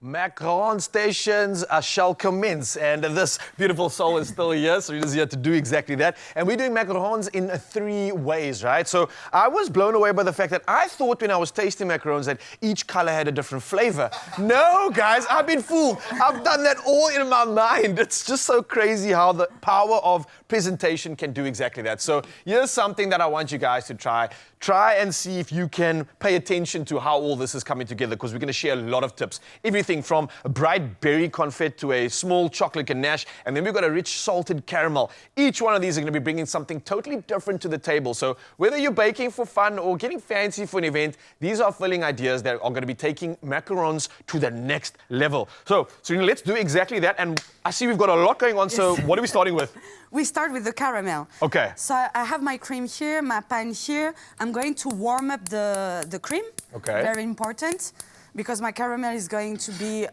Macaron stations shall commence, and this beautiful soul is still here, so he's here to do exactly that. And we're doing macarons in 3 ways, right? So I was blown away by the fact that I thought when I was tasting macarons that each color had a different flavor. No, guys, I've been fooled. I've done that all in my mind. It's just so crazy how the power of presentation can do exactly that. So here's something that I want you guys to try. Try and see if you can pay attention to how all this is coming together, because we're going to share a lot of tips. Everything from a bright berry confit to a small chocolate ganache, and then we've got a rich salted caramel. Each one of these are going to be bringing something totally different to the table. So whether you're baking for fun or getting fancy for an event, these are filling ideas that are going to be taking macarons to the next level. So let's do exactly that. And I see we've got a lot going on. Yes. So what are we starting with? We start with the caramel. Okay. So I have my cream here, my pan here. I'm going to warm up the cream. Okay. Very important, because my caramel is going to be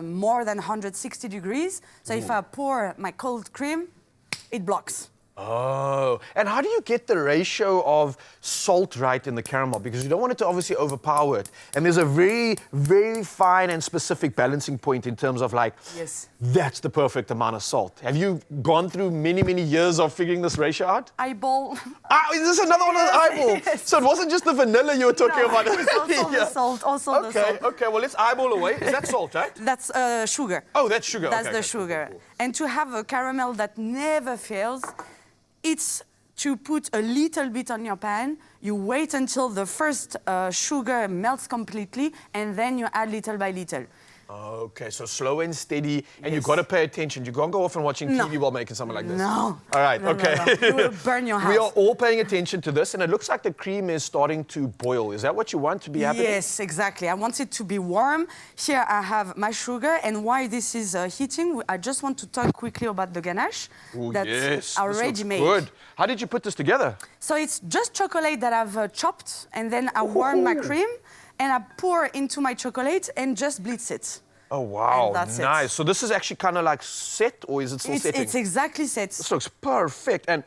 more than 160 degrees. So if I pour my cold cream, it blocks. Oh, and how do you get the ratio of salt right in the caramel? Because you don't want it to obviously overpower it. And there's a very, very fine and specific balancing point in terms of like, yes, that's the perfect amount of salt. Have you gone through many, many years of figuring this ratio out? Eyeball. Ah, is this another one of the eyeball? Yes. So it wasn't just the vanilla you were talking about. It's also the salt, the salt. Okay, well, let's eyeball away. Is that salt, right? That's sugar. Oh, that's sugar. That's okay, the sugar. Cool. And to have a caramel that never fails, it's to put a little bit on your pan. You wait until the first sugar melts completely, and then you add little by little. Okay, so slow and steady, and yes, you've got to pay attention. You can't go off and watching TV while making something like this. No. All right, okay. No. You will burn your house. We are all paying attention to this, and it looks like the cream is starting to boil. Is that what you want to be happening? Yes, exactly. I want it to be warm. Here I have my sugar, and while this is heating, I just want to talk quickly about the ganache. Ooh, that's yes, already made. Good. How did you put this together? So it's just chocolate that I've chopped, and then I warm my cream, and I pour into my chocolate and just blitz it. Oh, wow, nice. It. So this is actually kind of like set, or is it still setting? It's exactly set. This looks perfect, and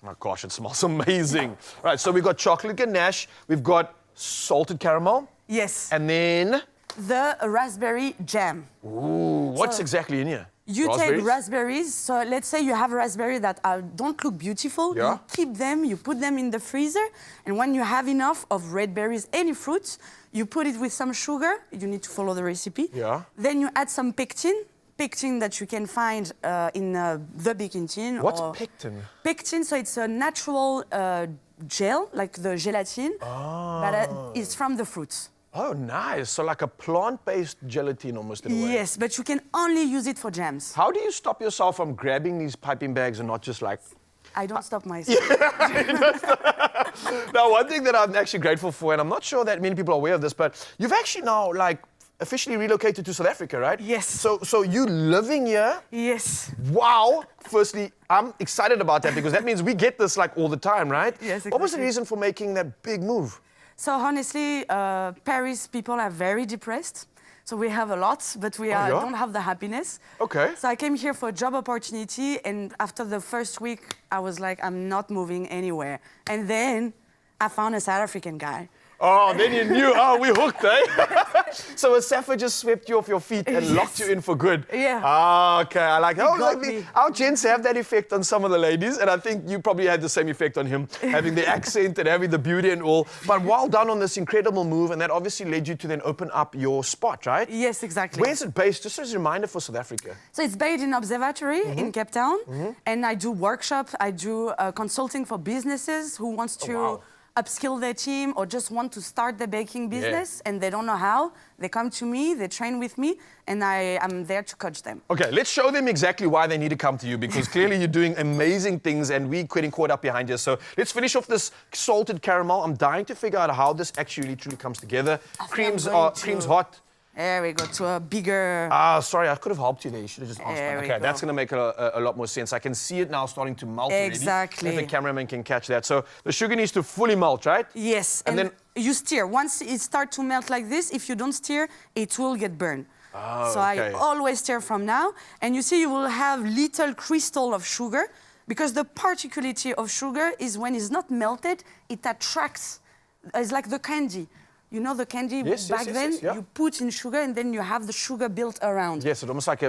oh gosh, it smells amazing. Right, so we've got chocolate ganache, we've got salted caramel. Yes. And then? The raspberry jam. Ooh, what's exactly in here? You take raspberries, so let's say you have raspberries that don't look beautiful, you keep them, you put them in the freezer, and when you have enough of red berries, any fruits, you put it with some sugar, you need to follow the recipe. Yeah. Then you add some pectin that you can find in the baking tin. What's pectin? Pectin, so it's a natural gel, like the gelatin, but it's from the fruits. Oh, nice. So like a plant-based gelatin almost in a way. Yes, but you can only use it for jams. How do you stop yourself from grabbing these piping bags and not just like... I don't stop myself. Now, one thing that I'm actually grateful for, and I'm not sure that many people are aware of this, but you've actually now like officially relocated to South Africa, right? Yes. So you living here? Yes. Wow. Firstly, I'm excited about that because that means we get this like all the time, right? Yes, exactly. What was the reason for making that big move? So honestly, Paris people are very depressed. So we have a lot, but we don't have the happiness. Okay. So I came here for a job opportunity, and after the first week, I was like, I'm not moving anywhere. And then I found a South African guy. Oh, then you knew, we hooked, eh? So a Safa just swept you off your feet and locked you in for good. Yeah. Ah, okay, I like that. Our gents have that effect on some of the ladies, and I think you probably had the same effect on him, having the accent and having the beauty and all. But well done on this incredible move, and that obviously led you to then open up your spot, right? Yes, exactly. Where's it based? Just as a reminder for South Africa. So it's based in Observatory in Cape Town, and I do workshops, I do consulting for businesses who wants to upskill their team or just want to start the baking business and they don't know how. They come to me, they train with me, and I'm there to coach them. Okay, let's show them exactly why they need to come to you, because clearly you're doing amazing things and we're getting caught up behind you. So let's finish off this salted caramel. I'm dying to figure out how this actually truly comes together. Cream's hot. There we go, to a bigger... Sorry, I could have helped you there. You should have just asked me. Okay, that's going to make a lot more sense. I can see it now starting to melt already. Exactly. If the cameraman can catch that. So the sugar needs to fully melt, right? Yes, and then you stir. Once it starts to melt like this, if you don't stir, it will get burned. So I always stir from now. And you see, you will have little crystal of sugar, because the particularity of sugar is when it's not melted, it attracts. It's like the candy. You know the candy Yes, back then? yes, yeah. You put in sugar and then you have the sugar built around. Yes, it almost like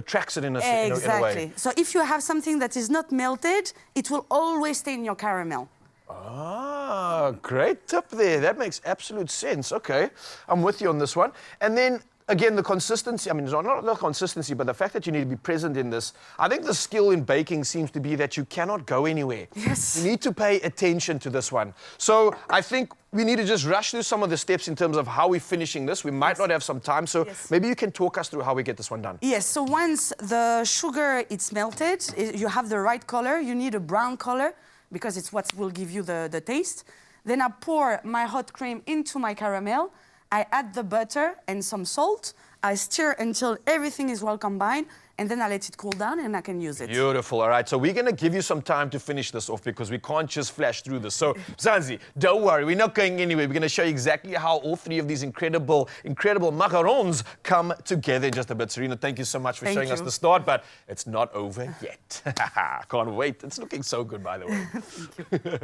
attracts it in a way. Exactly. So if you have something that is not melted, it will always stay in your caramel. Ah, great tip there. That makes absolute sense. Okay, I'm with you on this one. And then, again, the consistency. I mean, not the consistency, but the fact that you need to be present in this. I think the skill in baking seems to be that you cannot go anywhere. Yes. You need to pay attention to this one. So I think we need to just rush through some of the steps in terms of how we're finishing this. We might not have some time, so maybe you can talk us through how we get this one done. Yes, so once the sugar is melted, you have the right color. You need a brown color because it's what will give you the taste. Then I pour my hot cream into my caramel. I add the butter and some salt. I stir until everything is well combined, and then I let it cool down and I can use it. Beautiful. All right, so we're going to give you some time to finish this off because we can't just flash through this. So, Zanzi, don't worry, we're not going anywhere. We're going to show you exactly how all three of these incredible macarons come together in just a bit. Serena, thank you so much for showing us the start, but it's not over yet. Can't wait. It's looking so good, by the way. Thank you.